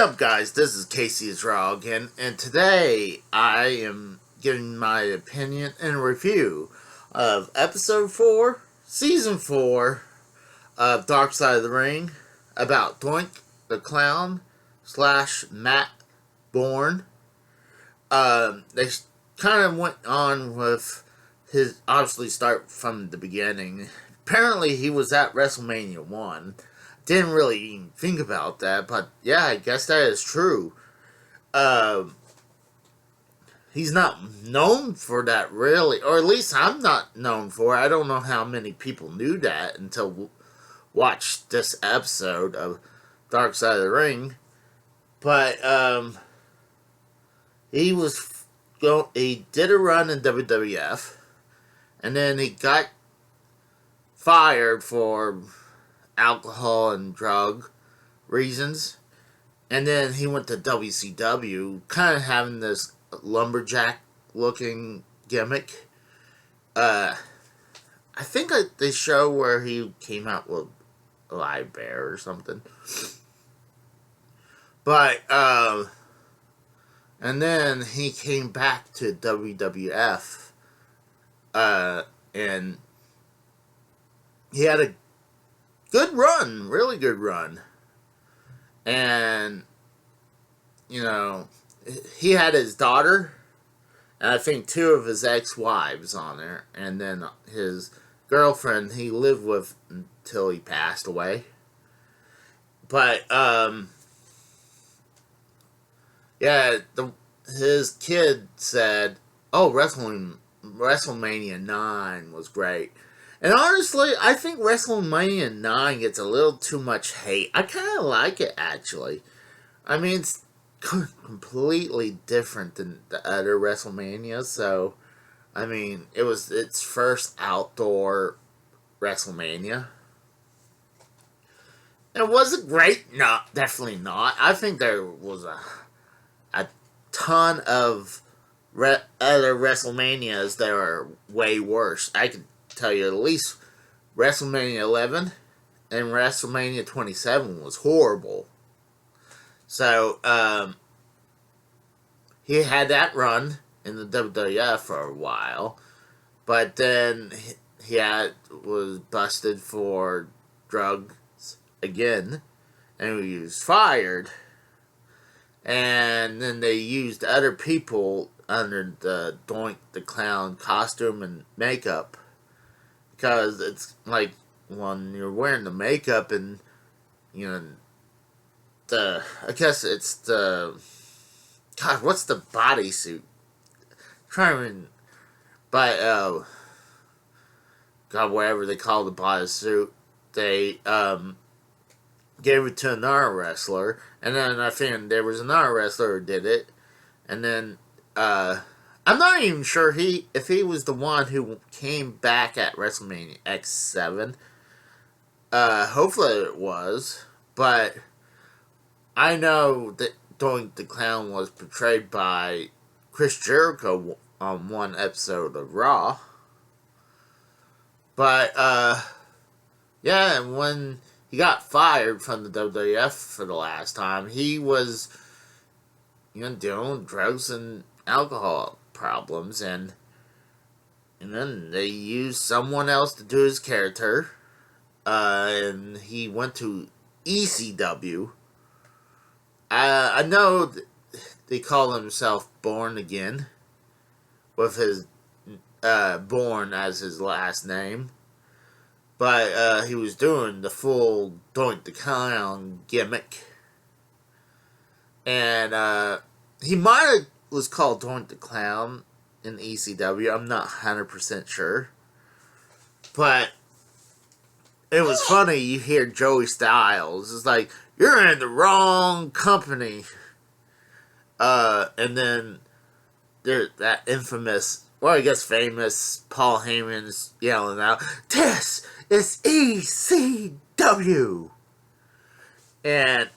up, guys? This is Casey's Raw again, and today I am giving my opinion and review of Episode 4, Season 4 of Dark Side of the Ring about Doink the Clown / Matt Bourne. They kind of went on with his, obviously start from the beginning. Apparently he was at WrestleMania 1. Didn't really even think about that, but yeah, I guess that is true. He's not known for that, really, or at least I'm not known for it. I don't know how many people knew that until watched this episode of Dark Side of the Ring. But he did a run in WWF, and then he got fired for alcohol and drug reasons, and then he went to WCW, kind of having this lumberjack looking gimmick. I think they show where he came out with a live bear or something, but and then he came back to WWF, and he had a good run, really good run. And, you know, he had his daughter, and I think 2 of his ex-wives on there, and then his girlfriend he lived with until he passed away. But, yeah, his kid said, oh, WrestleMania 9 was great. And honestly, I think WrestleMania 9 gets a little too much hate. I kind of like it, actually. I mean, it's completely different than the other WrestleMania. So, I mean, it was its first outdoor WrestleMania. And was it great? No, definitely not. I think there was a ton of other WrestleManias that are way worse. I could tell you at least WrestleMania 11 and WrestleMania 27 was horrible. So, he had that run in the WWF for a while, but then he was busted for drugs again, and he was fired, and then they used other people under the Doink the Clown costume and makeup. Because it's like when you're wearing the makeup and, you know, I guess it's the, God, what's the bodysuit? But, God, whatever they call the bodysuit, they, gave it to another wrestler, and then I think there was another wrestler who did it, and then, I'm not even sure if he was the one who came back at WrestleMania X7. Hopefully it was. But I know that Doink the Clown was portrayed by Chris Jericho on one episode of Raw. But, yeah, and when he got fired from the WWF for the last time, he was, you know, dealing with drugs and alcohol problems, and then they used someone else to do his character, and he went to ECW. I know they call himself Born Again, with his Born as his last name, but he was doing the full Doink the Clown gimmick, and he might have was called Doink the Clown in ECW. I'm not 100% sure. But it was funny, you hear Joey Styles. It's like, you're in the wrong company. And then there's that infamous, well, I guess famous, Paul Heyman's yelling out, this is ECW. And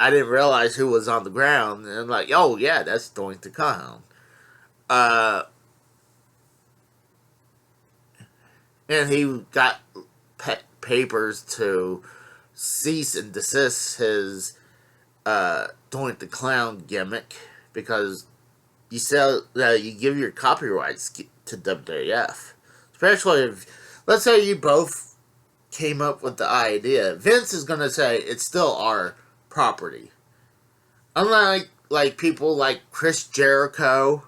I didn't realize who was on the ground, and I'm like, oh yeah, that's Doink the Clown. And he got papers to cease and desist his Doink the Clown gimmick because you sell you give your copyrights to WWF, especially if, let's say, you both came up with the idea. Vince is gonna say it's still our property. Unlike like people like Chris Jericho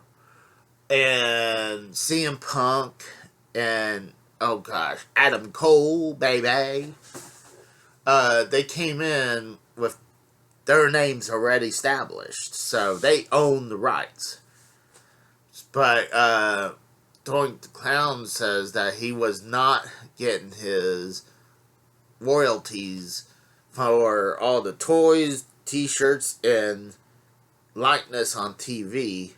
and CM Punk and oh gosh, Adam Cole, baby. They came in with their names already established, so they own the rights. But Doink the Clown says that he was not getting his royalties for all the toys, t-shirts, and likeness on TV.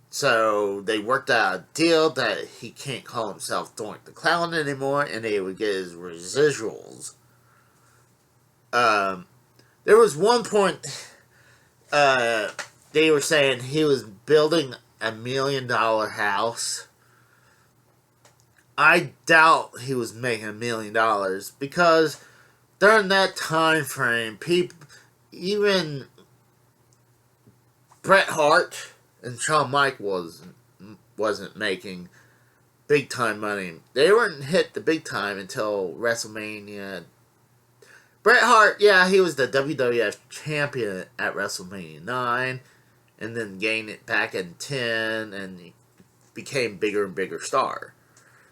So they worked out a deal that he can't call himself Doink the Clown anymore, and they would get his residuals. There was one point they were saying he was building $1 million house. I doubt he was making $1 million because during that time frame, people, even Bret Hart and Shawn Michaels wasn't making big time money. They weren't hit the big time until WrestleMania. Bret Hart, yeah, he was the WWF champion at WrestleMania 9, and then gained it back in 10, and he became bigger and bigger star.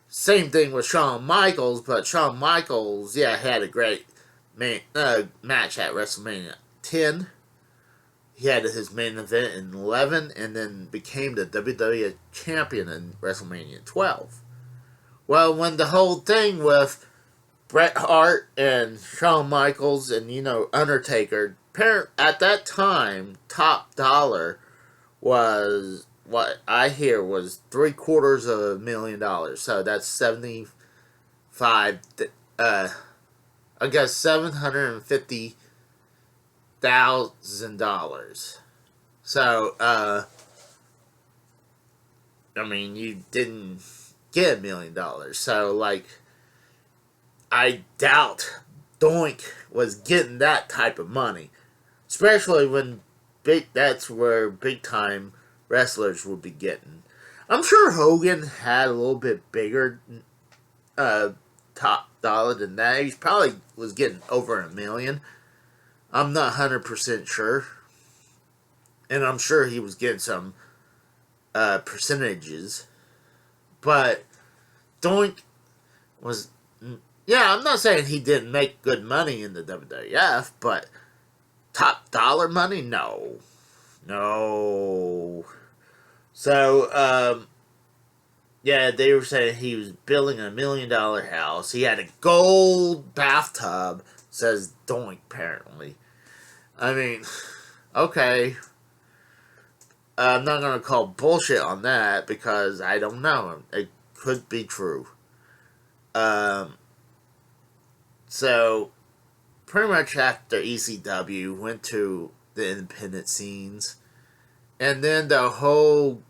Same thing with Shawn Michaels, but Shawn Michaels, yeah, had a great match at WrestleMania 10. He had his main event in 11, and then became the WWF champion in WrestleMania 12. Well, when the whole thing with Bret Hart and Shawn Michaels and, Undertaker, at that time, top dollar was, what I hear, was $750,000. So that's 75, I guess $750,000. So, you didn't get $1 million. So, I doubt Doink was getting that type of money. Especially when that's where big time wrestlers would be getting. I'm sure Hogan had a little bit bigger top dollar than that. He probably was getting over $1 million. I'm not 100% sure. And I'm sure he was getting some percentages. But Doink was... Yeah, I'm not saying he didn't make good money in the WWF, but top dollar money? No. No. So, yeah, they were saying he was building a $1 million house. He had a gold bathtub, says Doink, apparently. Okay. I'm not going to call bullshit on that because I don't know. It could be true. So, pretty much after ECW, went to the independent scenes. And then the whole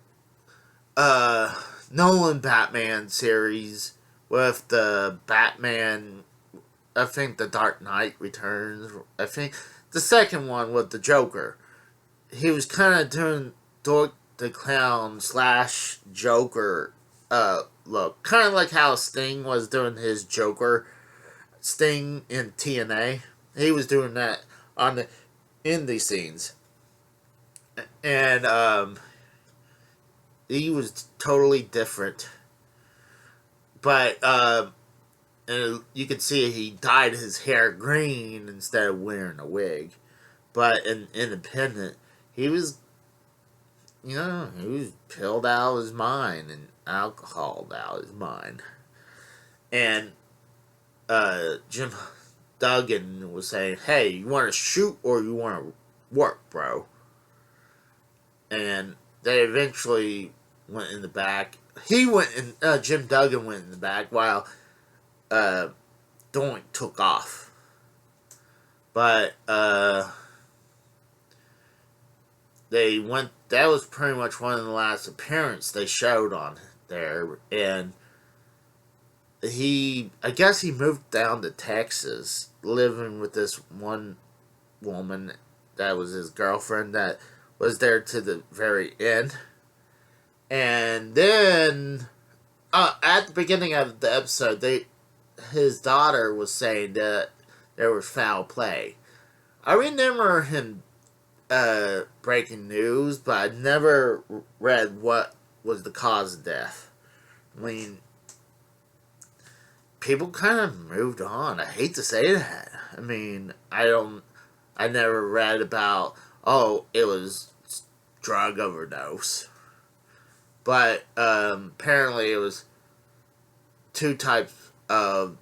Nolan Batman series with the Batman, I think the Dark Knight Returns, I think the second one with the Joker. He was kind of doing Doink the Clown / Joker look. Kind of like how Sting was doing his Joker Sting in TNA. He was doing that on the indie scenes. And he was totally different. But and you could see he dyed his hair green instead of wearing a wig. But in Independent, he was, he was pilled out of his mind and alcoholed out of his mind. And Jim Duggan was saying, hey, you want to shoot or you want to work, bro? And they eventually went in the back. Jim Duggan went in the back while Doink took off. But that was pretty much one of the last appearances they showed on there. And I guess he moved down to Texas, living with this one woman that was his girlfriend that was there to the very end. And then at the beginning of the episode, his daughter was saying that there was foul play. I remember him breaking news, but I never read what was the cause of death. I mean, people kind of moved on. I hate to say that. I mean, I never read about, oh, it was drug overdose. But apparently it was two types of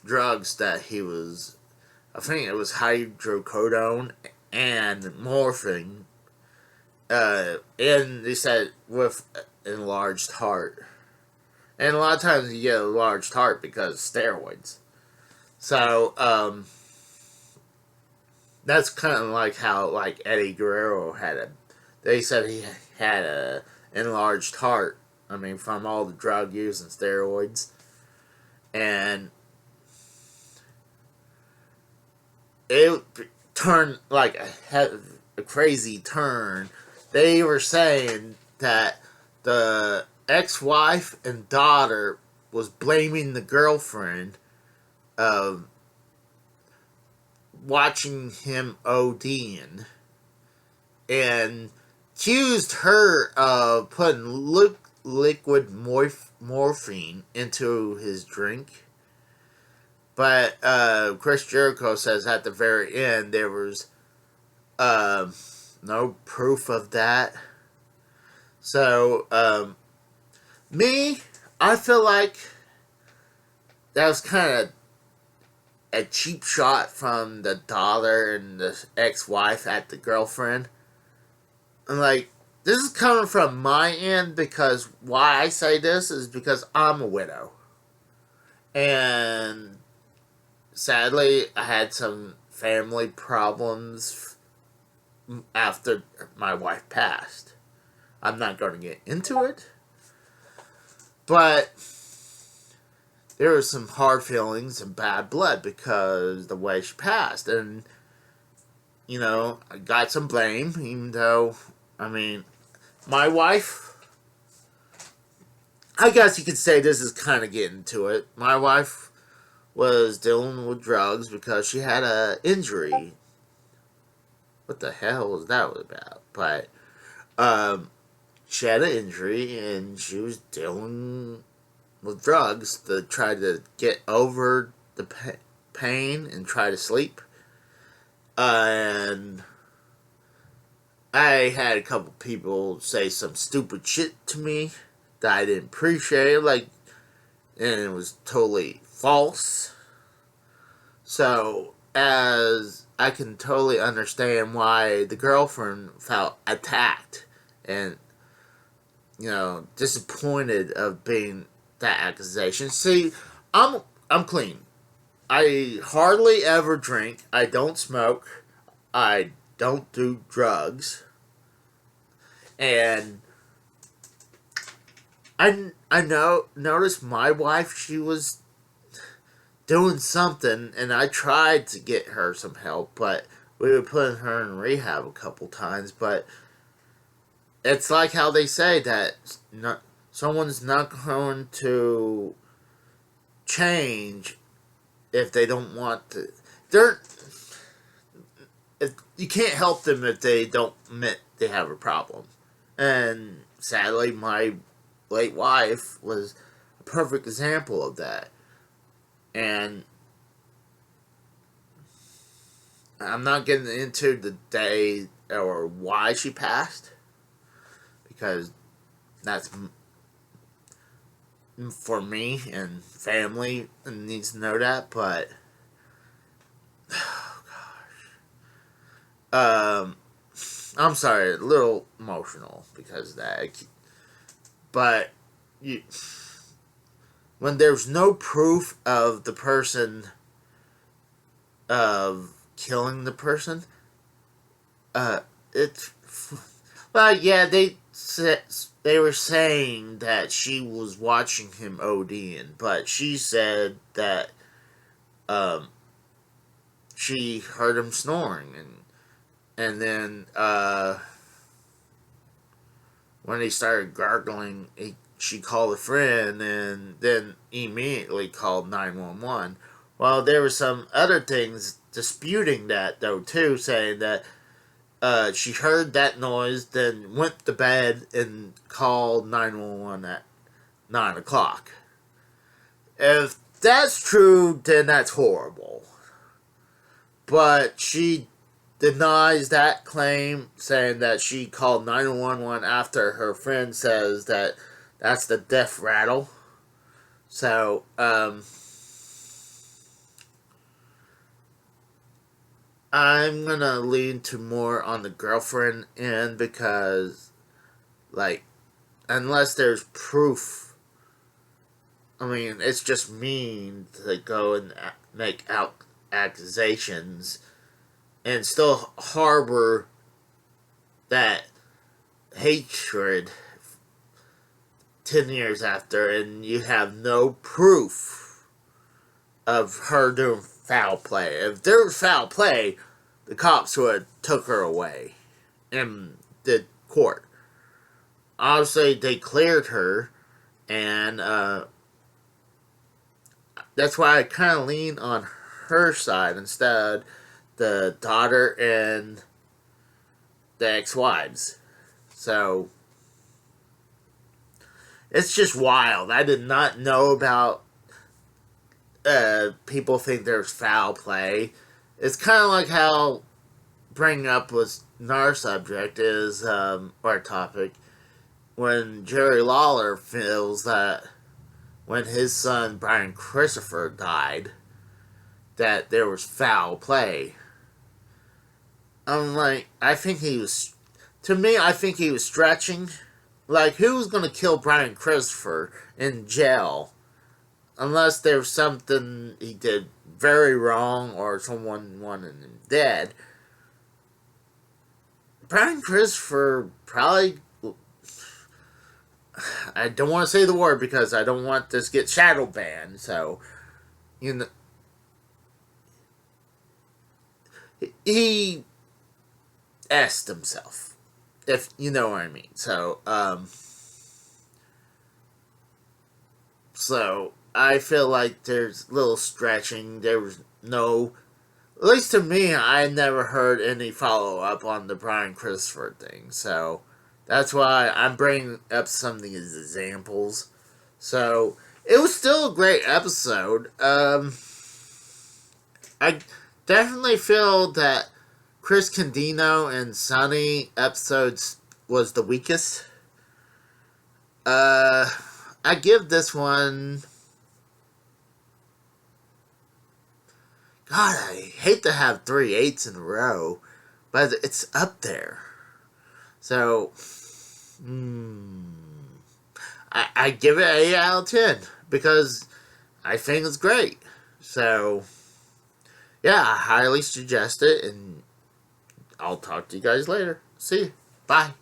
drugs that he was, I think it was hydrocodone and morphine. And they said with enlarged heart. And a lot of times you get a enlarged heart because of steroids. So, that's kind of like how, like, Eddie Guerrero they said he had a enlarged heart. I mean, from all the drug use and steroids. And it turned, like, a crazy turn. They were saying that the ex-wife and daughter was blaming the girlfriend of watching him ODing and accused her of putting liquid morphine into his drink. But Chris Jericho says at the very end there was no proof of that. So, I feel like that was kind of a cheap shot from the daughter and the ex-wife at the girlfriend. And, like, this is coming from my end because why I say this is because I'm a widow. And sadly, I had some family problems after my wife passed. I'm not going to get into it. But there were some hard feelings and bad blood because the way she passed. And, you know, I got some blame, even though, I mean, my wife, I guess you could say this is kind of getting to it. My wife was dealing with drugs because she had an injury. What the hell was that about? But, she had an injury and she was dealing with drugs to try to get over the pain and try to sleep. And I had a couple people say some stupid shit to me that I didn't appreciate, like, and it was totally false. So, as I can totally understand why the girlfriend felt attacked and, you know, disappointed of being that accusation. See, I'm clean. I hardly ever drink. I don't smoke. I don't do drugs. And I noticed my wife, she was doing something, and I tried to get her some help, but we were putting her in rehab a couple times, but it's like how they say that someone's not going to change if they don't want to. You can't help them if they don't admit they have a problem. And sadly, my late wife was a perfect example of that. And I'm not getting into the day or why she passed, because that's for me and family and needs to know that, but oh gosh, I'm sorry, a little emotional because of that, but when there's no proof of the person of killing the person, it's, well, yeah, they were saying that she was watching him ODing, but she said that she heard him snoring, and then when he started gargling, she called a friend, and then immediately called 911. Well, there were some other things disputing that, though, too, saying that she heard that noise, then went to bed and called 911 at 9 o'clock. If that's true, then that's horrible. But she denies that claim, saying that she called 911 after her friend says that that's the death rattle. So, I'm gonna lean to more on the girlfriend end because, like, unless there's proof, I mean, it's just mean to go and make out accusations and still harbor that hatred 10 years after, and you have no proof of her doing foul play. If there was foul play, the cops would have took her away in the court. Obviously, they cleared her, and that's why I kind of lean on her side instead the daughter and the ex-wives. So, it's just wild. I did not know about people think there's foul play. It's kind of like how bringing up was our subject is, our topic, when Jerry Lawler feels that when his son Brian Christopher died, that there was foul play. I'm like, I think he was stretching. Like, who's gonna kill Brian Christopher in jail? Unless there's something he did very wrong or someone wanted him dead. Brian Christopher probably... I don't want to say the word because I don't want this to get shadow banned, so... You know... He... asked himself. If you know what I mean. So, So, I feel like there's little stretching. There was no... At least to me, I never heard any follow-up on the Brian Christopher thing. So, that's why I'm bringing up some of these examples. So, it was still a great episode. I definitely feel that Chris Condino and Sonny episodes was the weakest. I give this one... God, I hate to have 3 8s in a row, but it's up there. So, I give it an 8 out of 10 because I think it's great. So, yeah, I highly suggest it, and I'll talk to you guys later. See you. Bye.